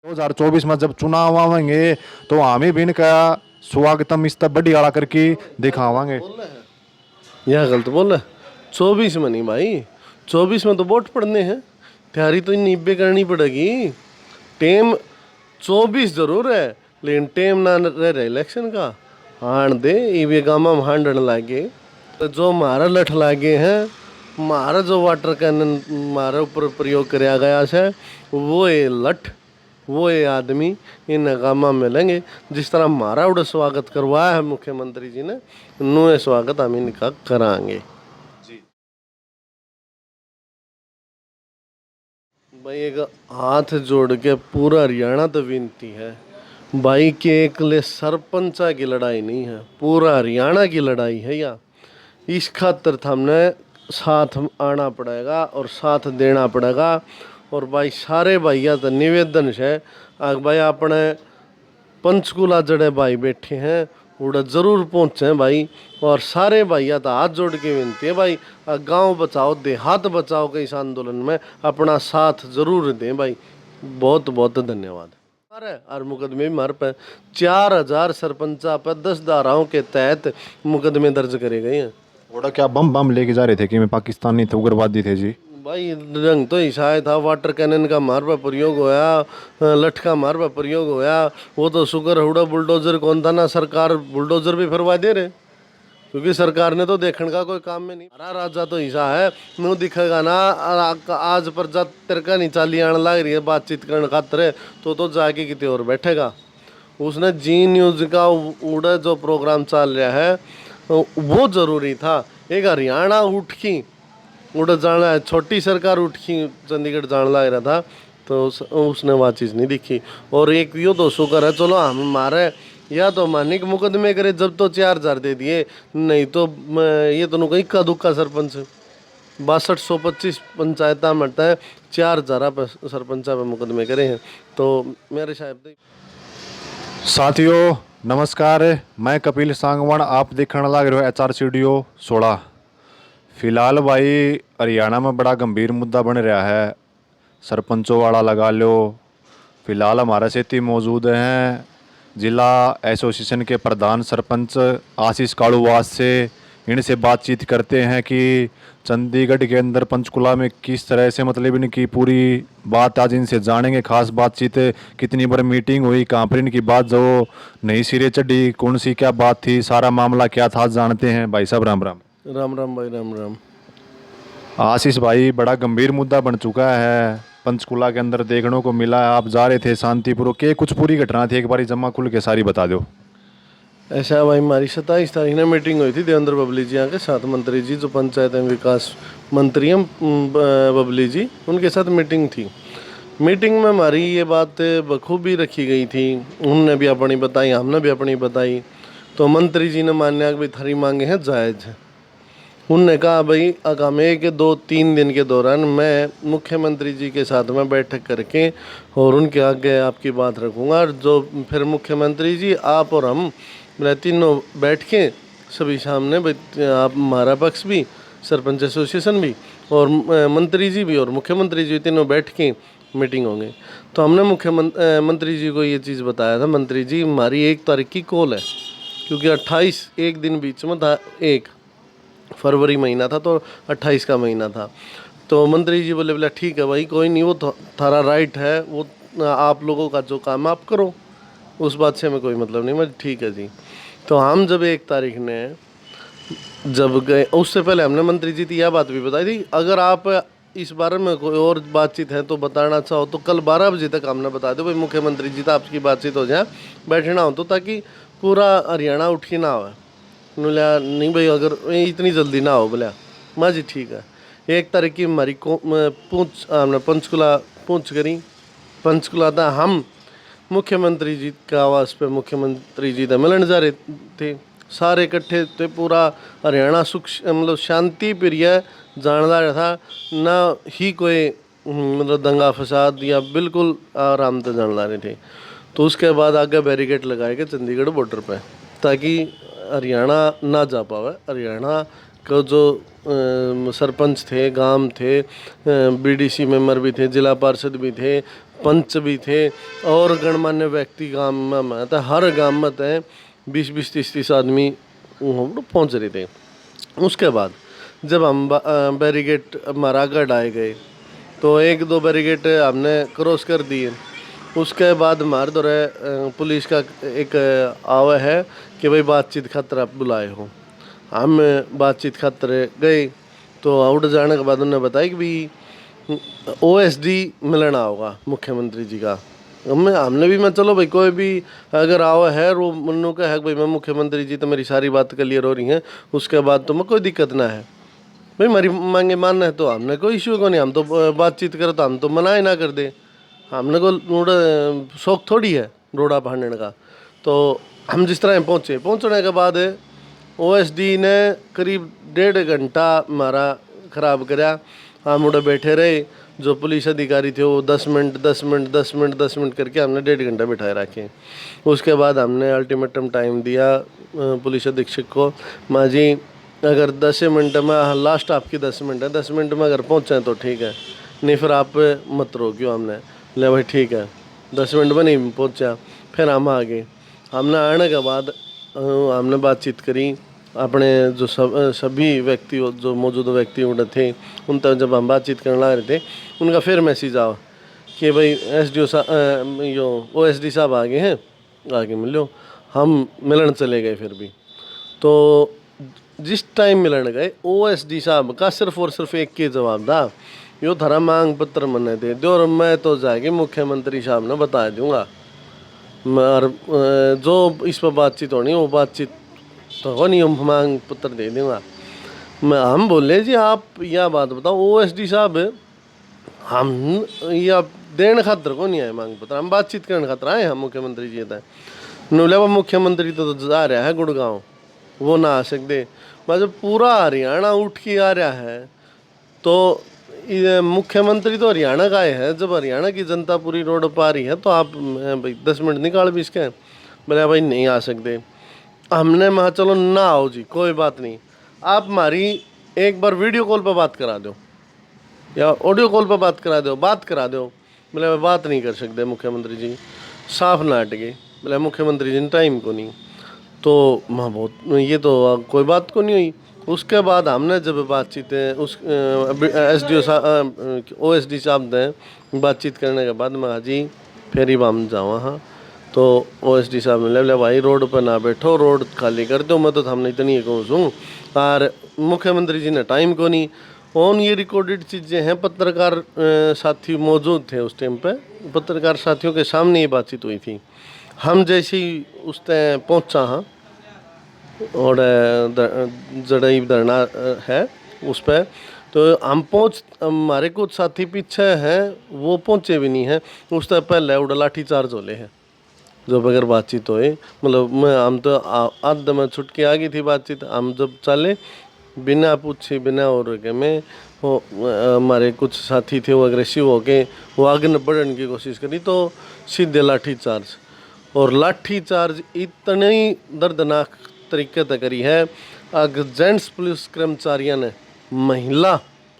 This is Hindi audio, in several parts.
2024 में जब चुनाव आवेंगे तो हम ही भी इनका स्वागतम इस तब बढ़िया करके दिखावांगे। यह गलत बोल है। 24 में नहीं भाई, 24 में तो वोट पड़ने हैं, तैयारी तो निब्बे करनी पड़ेगी। टेम 24 जरूर है, लेकिन टेम ना रह रहा इलेक्शन का। हाण दे ये गामा में हांडन लागे तो जो मारा लठ लागे हैं, मारा जो वाटर कैनन मारा ऊपर प्रयोग कराया गया है, वो ये लठ, वो ये आदमी इन गामा में लेंगे। जिस तरह हमारा उड़ा स्वागत करवाया है मुख्यमंत्री जी ने, नु स्वागत हम इनका कराएंगे। भाई एक हाथ जोड़ के पूरा हरियाणा तो विनती है भाई कि एक ले सरपंचा की लड़ाई नहीं है, पूरा हरियाणा की लड़ाई है। या इस खातर हमने साथ आना पड़ेगा और साथ देना पड़ेगा। और भाई सारे भैया तो निवेदन है, भाई अपने पंचकुला जड़े भाई बैठे हैं उड़ा जरूर पहुँचे भाई। और सारे भैया तो हाथ जोड़ के विनती है भाई, गांव बचाओ देहात बचाओ के इस आंदोलन में अपना साथ जरूर दें भाई। बहुत बहुत धन्यवाद। अरे और मुकदमे भी हमारे पे 4000 सरपंचा पर 10 धाराओं के तहत मुकदमे दर्ज करे गए हैं। थोड़ा क्या बम बम लेके जा रहे थे कि मैं पाकिस्तानी थे, उग्रवादी थे जी? भाई रंग तो ईसाई था, वाटर कैनन का मार पर प्रयोग होया, लठ का मार पर प्रयोग होया। वो तो शुक्र हुड़ा बुलडोजर कौन था ना, सरकार बुलडोजर भी फिरवा दे रहे, क्योंकि सरकार ने तो देखने का कोई काम में नहीं। हरा राजा तो ईसा है, मुँह दिखेगा ना आज पर जा तिरका नहीं चाली आने लग रही है बातचीत करने खातर, तो जाके कितने और बैठेगा। उसने जी न्यूज़ का उड़ा जो प्रोग्राम चल रहा है वो जरूरी था। एक हरियाणा उठ की उड़ जाना है, छोटी सरकार उठ की चंडीगढ़ जाने लग रहा था, तो उसने वह चीज़ नहीं दिखी। और एक यो तो शुक्र है, चलो हम हमारे या तो मानिक मुकदमे करे जब तो 4000 दे दिए, नहीं तो ये तो कहीं का दुक्का सरपंच 6225 पंचायत मरता है, 4000 पे सरपंचा पे मुकदमे करे हैं। तो मेरे साहब साथियों नमस्कार, मैं कपिल सांगवान, आप देखने लग रहे हो HR स्टूडियो 16। फिलहाल भाई हरियाणा में बड़ा गंभीर मुद्दा बन रहा है, सरपंचों वाला लगा लो। फिलहाल हमारे साथ ही मौजूद हैं जिला एसोसिएशन के प्रधान सरपंच आशीष कालूवास से। इनसे बातचीत करते हैं कि चंडीगढ़ के अंदर पंचकुला में किस तरह से मतलब इनकी पूरी बात आज इनसे जानेंगे। खास बातचीत कितनी बार मीटिंग हुई, कहाँ पर इनकी बात जो नई सिरे चढ़ी, कौन सी क्या बात थी, सारा मामला क्या था, जानते हैं। भाई साहब राम राम। राम राम भाई, राम राम। आशीष भाई, बड़ा गंभीर मुद्दा बन चुका है, पंचकुला के अंदर देखने को मिला है। आप जा रहे थे शांतिपूर्वक, के कुछ पूरी घटना थी, एक बारी जमा खुल के सारी बता दो। ऐसा भाई, हमारी 27 तारीख ने मीटिंग हुई थी देवेंद्र बबली जी यहाँ के साथ, मंत्री जी जो पंचायत एवं विकास मंत्री हैं बबली जी, उनके साथ मीटिंग थी। मीटिंग में हमारी ये बात बखूबी रखी गई थी, उनने भी अपनी बताई, हमने भी अपनी बताई। तो मंत्री जी ने मान्या कि भाई थारी मांगे हैं जायज़ है। उनने कहा भाई आगामी 2-3 दिन के दौरान मैं मुख्यमंत्री जी के साथ में बैठक करके और उनके आगे आपकी बात रखूँगा। और जो फिर मुख्यमंत्री जी, आप और हम तीनों बैठ के सभी सामने, आप हमारा पक्ष भी, सरपंच एसोसिएशन भी और मंत्री जी भी और मुख्यमंत्री जी तीनों बैठ के मीटिंग होंगे। तो हमने मुख्यमंत्री जी को ये चीज़ बताया था, मंत्री जी हमारी 1 तारीख की कॉल है, क्योंकि 28 एक दिन बीच में था, 1 फरवरी महीना था तो 28 का महीना था। तो मंत्री जी बोले ठीक है भाई, कोई नहीं, वो थारा राइट है, वो आप लोगों का जो काम आप करो, उस बात से हमें कोई मतलब नहीं। मैं ठीक है जी। तो हम जब 1 तारीख ने जब गए, उससे पहले हमने मंत्री जी की यह बात भी बताई थी, अगर आप इस बारे में कोई और बातचीत है तो बताना चाहो तो कल 12 बजे तक हमने बता दो भाई, मुख्यमंत्री जी तो आपकी बातचीत हो जाए, बैठना हो तो, ताकि पूरा हरियाणा उठी ना हो। बोला नहीं भाई, अगर इतनी जल्दी ना हो। बोला माँ जी ठीक है। 1 तारीख की हमारी हमने पंचकुला पहुँच करी। पंचकुला था, हम मुख्यमंत्री जी का आवास पे मुख्यमंत्री जी से मिलने जा रहे थे, सारे इकट्ठे थे, पूरा हरियाणा सुख मतलब शांति प्रिय जान रहा था, ना ही कोई मतलब दंगा फसाद या बिल्कुल आराम से जान ला रहे थे। तो उसके बाद आगे बैरिकेड लगाए गए चंडीगढ़ बॉर्डर पे, ताकि हरियाणा ना जा पावे, हरियाणा को जो सरपंच थे, गांव थे, बीडीसी मेंबर भी थे, जिला पार्षद भी थे, पंच भी थे और गणमान्य व्यक्ति गांव में था। हर गांव में थे 20-20, 30-30 आदमी पहुंच रहे थे। उसके बाद जब हम बैरिकेड मारागढ़ आए गए तो 1-2 बैरिकेड हमने क्रॉस कर दिए। उसके बाद हमारे दौरे पुलिस का एक आवा है कि भाई बातचीत खातर आप बुलाए हो। हम बातचीत खातर गए तो आउट जाने के बाद उन्होंने बताया कि भाई ओएसडी मिलना होगा मुख्यमंत्री जी का। हमने भी मैं चलो भाई कोई भी अगर आवा है रो मनु का है भाई मैं मुख्यमंत्री जी तो मेरी सारी बात क्लियर हो रही हैं, उसके बाद तो मैं कोई दिक्कत ना है भाई, हमारी मांगे मानना है तो हमने कोई इश्यू को नहीं। हम तो बातचीत करो तो हम तो मना ही ना कर दे, हमने को शौक थोड़ी है रोड़ा फाड़ने का। तो हम जिस तरह पहुँचने के बाद ओएसडी ने करीब 1.5 घंटा हमारा ख़राब कराया। हम उड़े बैठे रहे, जो पुलिस अधिकारी थे वो 10 मिनट करके हमने 1.5 घंटा बिठाए रखे। उसके बाद हमने अल्टीमेटम टाइम दिया पुलिस अधीक्षक को, माँ जी अगर 10 मिनट में, लास्ट आपकी 10 मिनट है, 10 मिनट में अगर पहुँचे तो ठीक है, नहीं फिर आप मत रोकियो। हमने ले भाई ठीक है, 10 मिनट में नहीं पहुँचा, फिर हम आ गए। हमने आने के बाद हमने बातचीत करी अपने जो सभी व्यक्ति जो मौजूद व्यक्ति उड़े थे उन तक। जब हम बातचीत करने लग रहे थे उनका फिर मैसेज आया कि भाई एसडीओ साहब यो ओएसडी साहब आ गए हैं, आगे मिलो। हम मिलन चले गए फिर भी। तो जिस टाइम मिलन गए ओएसडी साहब का सिर्फ और सिर्फ एक के जवाब था, यो थारा मांग पत्र मने दे दो और मैं तो जाके मुख्यमंत्री साहब ने बता दूंगा। और जो इस पर बातचीत होनी वो बातचीत तो हो नहीं, मांग पत्र दे दूंगा। हम बोले जी आप यह बात बताओ ओएसडी साहब, हम या देने खातर को नहीं आए मांग पत्र, हम बातचीत करने खातर आए। हम मुख्यमंत्री जी था बोले वो मुख्यमंत्री तो जा रहा है गुड़गांव, वो ना आ सकते। जब पूरा हरियाणा उठ के आ रहा है तो मुख्यमंत्री तो हरियाणा का है, जब हरियाणा की जनता पूरी रोड पर आ रही है तो आप भाई 10 मिनट निकाल भी इसके। बोले भाई नहीं आ सकते। हमने कहा चलो ना आओ जी कोई बात नहीं, आप हमारी एक बार वीडियो कॉल पर बात करा दो या ऑडियो कॉल पर बात करा दो। बोले बात नहीं कर सकते मुख्यमंत्री जी, साफ नाट गए। बोले मुख्यमंत्री जी ने टाइम को नहीं, तो मैं बहुत ये तो कोई बात को नहीं हुई। उसके बाद हमने जब बातचीत उस एसडीओ साहब ओएसडी साहब ने बातचीत करने के बाद मैं जी फिर ही हम जावा। हाँ तो ओएसडी साहब ने ले भाई रोड पर ना बैठो, रोड खाली कर दो, मैं तो हमने इतनी कहूँ। और मुख्यमंत्री जी ने टाइम को नहीं। ऑन ये रिकॉर्डेड चीज़ें हैं, पत्रकार साथी मौजूद थे उस टाइम पे, पत्रकार साथियों के सामने ये बातचीत हुई थी। हम जैसे ही उस तय पहुँचा हाँ और जड़ई धरना है उस पर, तो हम हमारे कुछ साथी पीछे हैं वो पहुँचे भी नहीं हैं। उस तय पहले उड़ा लाठी चार्ज होले हैं जो बगैर बातचीत होए, मतलब हम तो आध में छुट के आ गई थी बातचीत। हम जब चले बिना पूछे बिना और के में वो हमारे कुछ साथी थे वो अग्रेसिव हो के वो आगे न बढ़ने की कोशिश करी तो सीधे लाठी चार्ज। और लाठी चार्ज इतनी दर्दनाक तरीके से करी है, अगर जेंट्स पुलिस कर्मचारियों ने महिला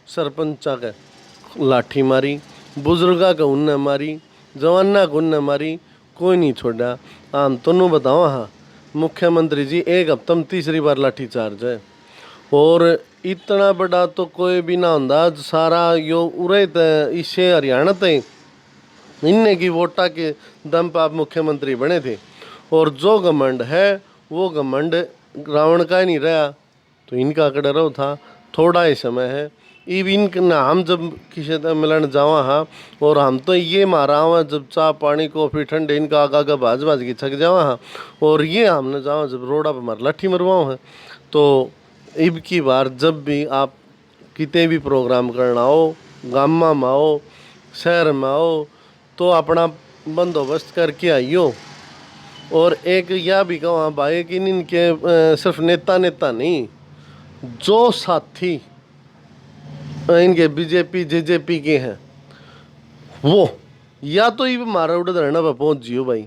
सरपंचा के लाठी मारी, बुजुर्गा का उन्ने मारी, जवाना को उन्ने मारी, कोई नहीं छोड़ा। हम तुमने बताओ हाँ मुख्यमंत्री जी एक हफ्ते में 3री बार लाठी चार्ज है। और इतना बड़ा तो कोई भी ना होता, सारा यो उरे इसे हरियाणा तय इनने की वोटा के दम पर आप मुख्यमंत्री बने थे। और जो घमंड है वो घमंड रावण का ही नहीं रहा तो इनका कड़रो था। थोड़ा ही समय है इवन हम जब किसी तरह मिलन जावा हाँ और हम तो ये मारा हुआ जब चाय पानी कॉफ़ी ठंडे इनका आगा भाज की छक जावा हाँ, और ये हमने जावा जब रोड़ा पर मार लाठी मरवाओ है। तो इब की बार जब भी आप कितने भी प्रोग्राम करना हो, गामा में आओ शहर में आओ, तो अपना बंदोबस्त करके आइयो। और एक यह भी कहूँ भाई कि इनके सिर्फ नेता नहीं, जो साथी इनके बीजेपी जेजेपी के हैं वो या तो ये मारा उड़ा धरना पर पहुँच जियो भाई।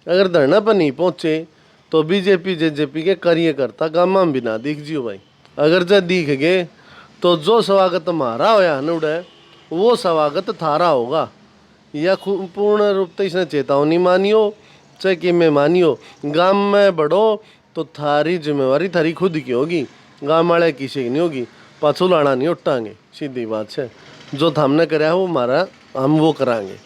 अगर धरना पर नहीं पहुँचे तो बीजेपी जेजेपी के कार्यकर्ता गामा में भी ना दिख जियो भाई। अगर जब दिख गए तो जो स्वागत हमारा होया न उड़े वो स्वागत थारा होगा। या पूर्ण रूप से इसने चेतावनी मानियो चाहे कि मैं मानियो, गांव में बढ़ो तो थारी जिम्मेवारी थारी खुद की होगी, गांव वाले किसी की नहीं होगी। पाछू लाना नहीं उठाएंगे, सीधी बात है। जो हमने कराया वो हमारा, हम वो कराएंगे।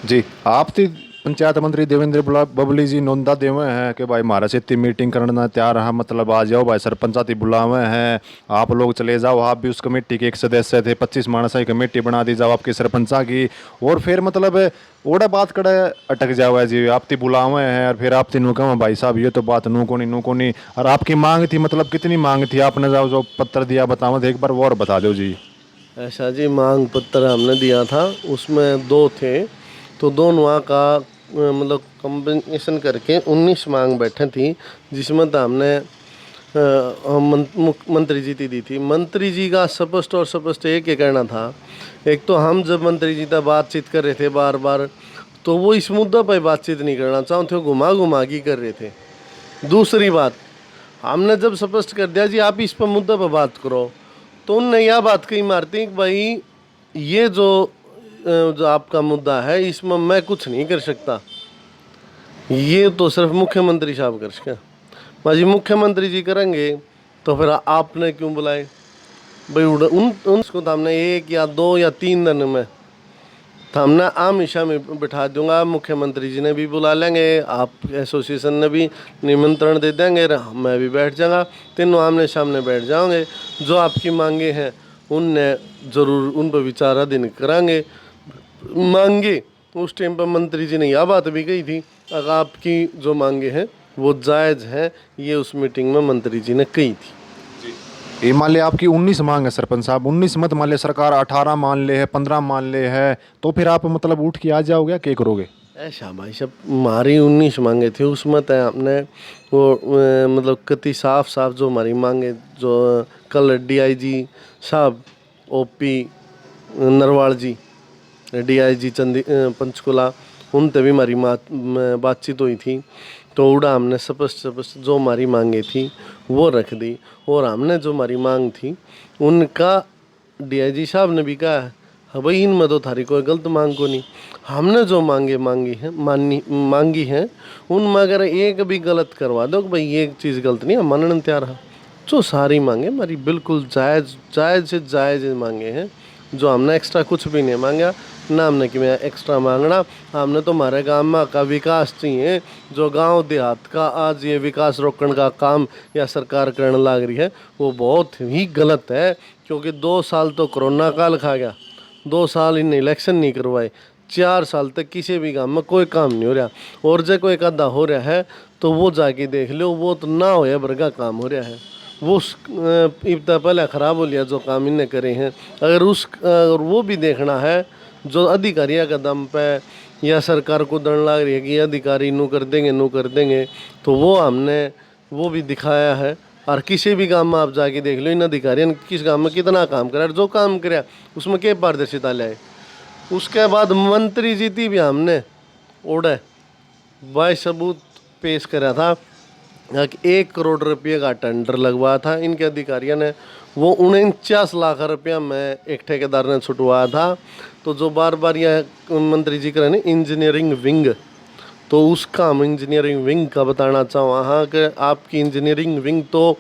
जी आप थी पंचायत मंत्री देवेंद्र बबली जी नोंदा देवे हैं कि भाई हमारा से इतनी मीटिंग करना तैयार है, मतलब आ जाओ भाई, सरपंच आती बुलावे हैं, आप लोग चले जाओ। आप भी उस कमेटी के एक सदस्य थे, 25 मानस की कमेटी बना दी जाओ आपके सरपंचा की। और फिर मतलब ओड़ा बात कड़े अटक जाओ जी, आप ती बुलावे हैं और फिर आप तीनों कहो भाई साहब ये तो बात नू को नहीं। और आपकी मांग थी, मतलब कितनी मांग थी आपने जाओ जो पत्र दिया बताओ एक बार वो और बता दो जी। ऐसा जी, मांग पत्र हमने दिया था, उसमें 2 थे, तो दोनों का मतलब कॉम्बिनेशन करके 19 मांग बैठे थी, जिसमें तो हमने मंत्री जी दी थी। मंत्री जी का स्पष्ट और स्पष्ट एक ही कहना था, एक तो हम जब मंत्री जी से बातचीत कर रहे थे बार बार, तो वो इस मुद्दा पर बातचीत नहीं करना चाहते, घुमा घुमा की कर रहे थे। दूसरी बात, हमने जब स्पष्ट कर दिया जी आप इस पर मुद्दा पर बात करो, तो उनने यह बात कही मारती कि भाई ये जो आपका मुद्दा है इसमें मैं कुछ नहीं कर सकता, ये तो सिर्फ मुख्यमंत्री साहब कर सके। भाई मुख्यमंत्री जी करेंगे तो फिर आपने क्यों बुलाए भाई? उनको तो हमने 1 या 2 या 3 दिन में तो हमने हमेशा में बिठा दूंगा, मुख्यमंत्री जी ने भी बुला लेंगे, आप एसोसिएशन ने भी निमंत्रण दे देंगे, मैं भी बैठ जाऊंगा, तीनों आमने सामने बैठ जाओगे। जो आपकी मांगे हैं उनने ज़रूर उन पर विचाराधीन कराएंगे। मांगे उस टाइम पर मंत्री जी ने यह बात भी कही थी, अगर आपकी जो मांगे हैं वो जायज़ हैं, ये उस मीटिंग में मंत्री जी ने कही थी। ये मान ले आपकी 19 मांग है सरपंच साहब, 19 मत मान ले, सरकार 18 मान ले है, 15 मान ले है, तो फिर आप मतलब उठ के आ जाओगे, क्या करोगे? ऐसा भाई साहब, हमारी 19 मांगे थी, उसमें तो हमने वो मतलब कति साफ साफ जो हमारी मांगे, जो कल DIG साहब OP नरवाल जी, DIG पंचकुला, उनसे भी हमारी बातचीत हुई थी, तो उड़ा हमने स्पष्ट जो हमारी मांगे थी वो रख दी। और हमने जो हमारी मांग थी उनका DIG साहब ने भी कहा है, हाँ भाई इनमें तो थारी कोई गलत मांग को नहीं, हमने जो मांगी हैं उनमें अगर एक भी गलत करवा दो कि भाई ये चीज़ गलत नहीं है, मानने तैयार है। जो सारी मांगे हमारी बिल्कुल जायज़ से जायज़ मांगे हैं, जो हमने एक्स्ट्रा कुछ भी नहीं मांगा, ना हमने कि मैं एक्स्ट्रा मांगना। हमने तो हमारे गांव का विकास चाहिए, जो गांव देहात का आज ये विकास रोकने का काम या सरकार करने लग रही है वो बहुत ही गलत है। क्योंकि 2 साल तो कोरोना काल खा गया, 2 साल इन इलेक्शन नहीं करवाए, 4 साल तक किसी भी गांव में कोई काम नहीं हो रहा, और जो कोई आधा हो रहा है तो वो जाके देख लो, वो तो ना होया वर्गा काम हो रहा है, वो इतना पहले ख़राब हो लिया जो काम इन्हें करे हैं। अगर वो भी देखना है जो अधिकारियों का दम पे या सरकार को दंड लग रही है कि अधिकारी नू कर देंगे, तो वो हमने वो भी दिखाया है। और किसी भी काम में आप जाके देख लो इन अधिकारियों ने किस काम में कितना काम करा, जो काम करा उसमें क्या पारदर्शिता लाए। उसके बाद मंत्री जी थी भी हमने ओढ़े बाय सबूत पेश करा था कि 1 करोड़ रुपये का टेंडर लगवाया था इनके अधिकारियों ने, वो 49 लाख रुपया में एक ठेकेदार ने छुटवाया था। तो जो बार बार यह मंत्री जी करें इंजीनियरिंग विंग, तो उसका हम इंजीनियरिंग विंग का बताना चाहूँ हाँ कि आपकी इंजीनियरिंग विंग तो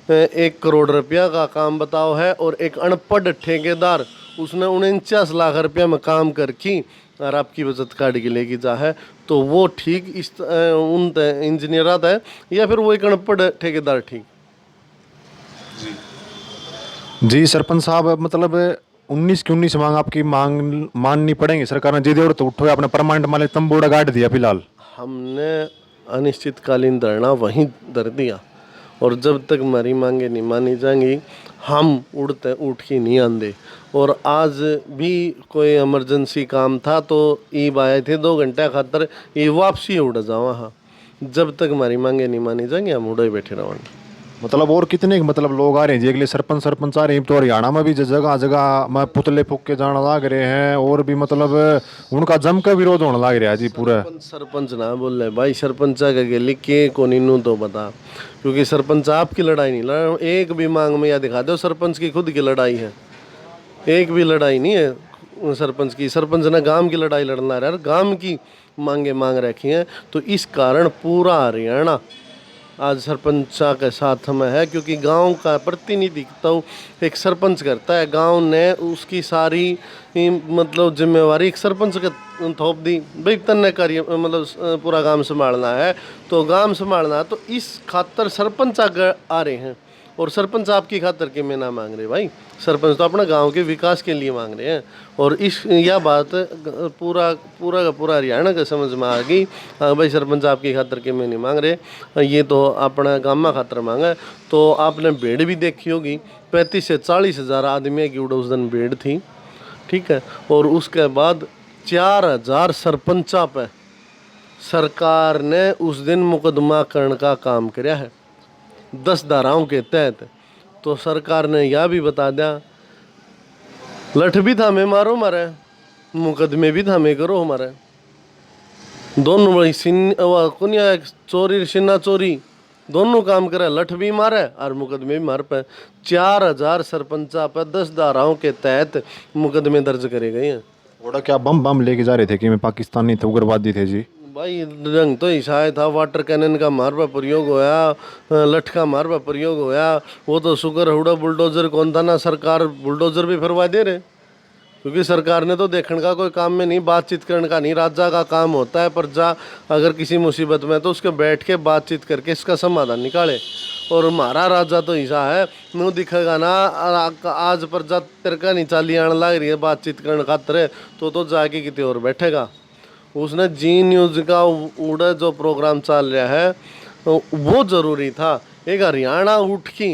1 करोड़ रुपया का काम बताओ है, और एक अनपढ़ ठेकेदार उसने 49 लाख रुपया में काम करके और आपकी बचत काट के लेके जा है, तो वो ठीक इस उन इंजीनियर आता है या फिर वो एक अनपढ़ ठेकेदार ठीक? जी सरपंच साहब, मतलब 19 की 19 मांग आपकी मांग माननी पड़ेगी सरकार ने, जिदे और तो उठो आपने परमानेंट माले तंबूड़ा गाड़ दिया फिलहाल। हमने अनिश्चितकालीन धरना वहीं धर दिया, और जब तक हमारी मांगे नहीं मानी जाएंगी हम उठ के नहीं आंदे। और आज भी कोई इमरजेंसी काम था तो ईब आए थे 2 घंटे खातर, ये वापसी उड़ जाओ। हाँ, जब तक हमारी मांगे नहीं मानी जाएंगी हम उड़े बैठे रहेंगे। मतलब और कितने मतलब लोग आ रहे हैं जी अगले सरपंच आ रहे हैं तो हरियाणा में भी जगह जगह में पुतले फूक के जाना लग रहे हैं और भी मतलब उनका जम का विरोध होने लग रहा है जी पूरा। सरपंच ना बोल रहे भाई, सरपंच के लिख के कोनी नू तो बता, क्योंकि सरपंच आपकी लड़ाई नहीं लड़, एक भी मांग में या दिखा दो सरपंच की खुद की लड़ाई है, एक भी लड़ाई नहीं है सरपंच की। सरपंच ने गांव की लड़ाई लड़ना रहा, गांव की मांगे मांग रखी हैं, तो इस कारण पूरा हरियाणा आज सरपंचा के साथ में है, क्योंकि गांव का प्रतिनिधित्व एक सरपंच करता है। गांव ने उसकी सारी मतलब जिम्मेवारी एक सरपंच के थोप दी, भाई तन्ने कार्य मतलब पूरा गांव संभालना है, तो गांव संभालना है, तो इस खातर सरपंच आगे आ रहे हैं। और सरपंच आपकी खातर के में ना मांग रहे भाई, सरपंच तो अपना गांव के विकास के लिए मांग रहे हैं। और इस यह बात पूरा पूरा का पूरा हरियाणा के समझ में आ गई। हाँ भाई, सरपंच आपकी खातर के में नहीं मांग रहे, ये तो अपना गामा खातर मांगा है। तो आपने भीड़ भी देखी होगी, 35 से 40 हज़ार आदमी की उस दिन भीड़ थी, ठीक है। और उसके बाद 4000 सरपंचा पे सरकार ने उस दिन मुकदमा करने का काम किया है 10 धाराओं के तहत। तो सरकार ने यह भी बता दिया, लठ भी थामे मारो हमारे, मुकदमे भी थामे करो हमारे, दोनों भाई चोरी सिन्ना चोरी दोनों काम करे, लठ भी मारे और मुकदमे भी मार पे। 4000 सरपंचा पर 10 धाराओं के तहत मुकदमे दर्ज करे गए हैं। थोड़ा क्या बम बम लेके जा रहे थे कि मैं पाकिस्तानी थे उग्रवादी थे जी? भाई रंग तो ईसाई था, वाटर कैनन का मार पर प्रयोग होया, लठ का मार पर प्रयोग होया। वो तो शुक्र हुड़ा बुलडोजर कौन था ना, सरकार बुलडोजर भी फिरवा दे रहे, क्योंकि सरकार ने तो देखने का कोई काम में नहीं, बातचीत करने का नहीं, राजा का काम होता है प्रजा अगर किसी मुसीबत में तो उसके बैठ के बातचीत करके इसका समाधान निकाले। और हमारा राजा तो ऐसा है, मुँह दिखेगा ना आज प्रजा तेरे का नहीं चाली आने लग रही है बातचीत करने खातर, तो जाके कितने और बैठेगा। उसने जी न्यूज़ का उड़ा जो प्रोग्राम चल रहा है वो ज़रूरी था। एक हरियाणा उठ की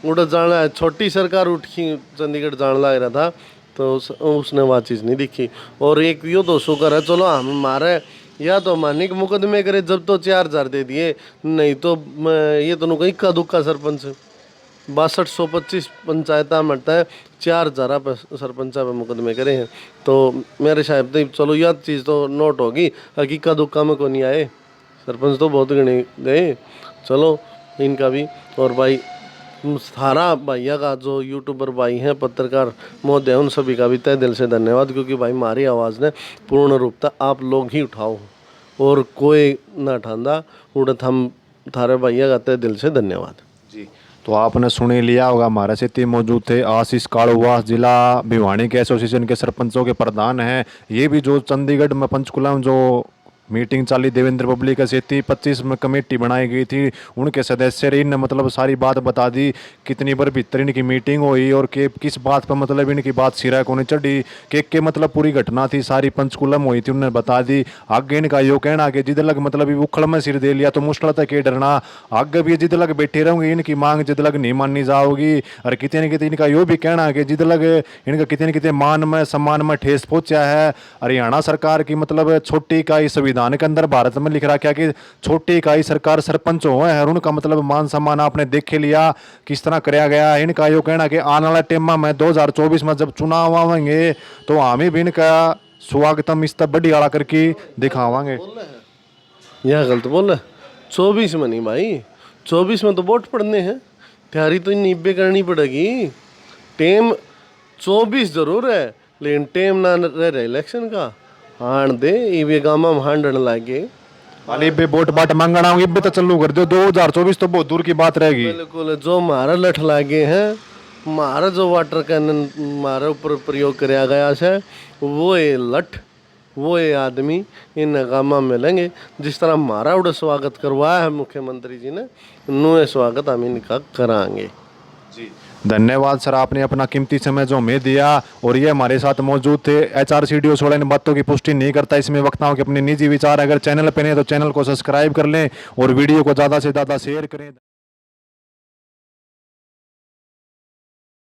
उड़ जाना, छोटी सरकार उठ की चंडीगढ़ जाने लग रहा था, तो उसने वह चीज़ नहीं दिखी। और एक यो तो शुक्र है, चलो हम हमारे या तो मानिक मुकदमे करे जब तो 4000 दे दिए, नहीं तो ये तो कहीं इक्का दुक्का सरपंच 6225 पंचायत मरता है, 4000 पे सरपंचा पे मुकदमे करे हैं। तो मेरे साहब तो चलो यह चीज़ तो नोट होगी, इक्का दुक्का में को नहीं आए, सरपंच तो बहुत गणे गए, चलो इनका भी। और भाई सारा भैया का जो यूट्यूबर भाई हैं, पत्रकार महोदय, उन सभी का भी तहे दिल से धन्यवाद, क्योंकि भाई हमारी आवाज़ ने पूर्ण रूपता आप लोग ही उठाओ और कोई ना ठांदा उड़त। हम थारे भैया का तहे दिल से धन्यवाद जी। तो आपने सुन ही लिया होगा, हमारे साथ मौजूद थे आशीष काड़ुआ, जिला भिवानी के एसोसिएशन के सरपंचों के प्रधान हैं। ये भी जो चंडीगढ़ में पंचकुला में जो मीटिंग चाली देवेंद्र पब्लिक से 25 में कमेटी बनाई गई थी, उनके सदस्य रहे, इनने मतलब सारी बात बता दी, कितनी बार भीतर इनकी मीटिंग हुई और के किस बात पर मतलब इनकी बात सिरा को नहीं चढ़ी, के मतलब पूरी घटना थी सारी पंचकुला में हुई थी, उन्होंने बता दी। आगे इनका यो कहना कि जिद लग मतलब उखड़ में सिर दे लिया तो मुश्किल तक के डरना, आगे भी जिद लग बैठे रहूंगी, इनकी मांग जिद लग नहीं मानी जाओगी। और कितने न कितने इनका यो भी कहना कि जिद लग इनका कितने न कितने मान में सम्मान में ठेस पहुंचा है। हरियाणा सरकार की मतलब छोटी इकाई संविधान के अंदर भारत में लिख रखा कि छोटी इकाई सरकार सरपंच हो है, उनका मतलब मान सम्मान आपने देख लिया किस तरह कराया गया। इनका यो कहना कि आने वाले टाइम में 2024 में जब चुनाव आवेंगे तो हम भी इनका स्वागतम इस तब बड़ी आड़ा करके दिखावांगे। यह गलत बोल रहा है, 24 में नहीं भाई, 24 में तो वोट पड़ने हैं, तैयारी तो निब्बे करनी पड़ेगी। टेम 24 जरूर है, लेकिन टेम ना रहे इलेक्शन का, हाण दे ये गामा में हांडन लागे खाली बे वोट बाट मांगना होगी बे तो चालू कर दो, 2024 तो बहुत दूर की बात रहेगी। बिल्कुल, जो हमारा लठ लागे हैं, हमारा जो वाटर कैनन हमारे ऊपर प्रयोग कराया गया है, वो ये लठ वो ये आदमी इन गामा मिलेंगे। जिस तरह हमारा उड़ा स्वागत करवाया है मुख्यमंत्री जी ने, नु स्वागत हम इनका कराएंगे जी। धन्यवाद सर, आपने अपना कीमती समय जो हमें दिया। और ये हमारे साथ मौजूद थे HRCDO सोड़ा। इन बातों की पुष्टि नहीं करता, इसमें वक्ताओं के अपने निजी विचार, अगर चैनल पे नहीं तो चैनल को सब्सक्राइब कर लें और वीडियो को ज़्यादा से ज़्यादा शेयर करें।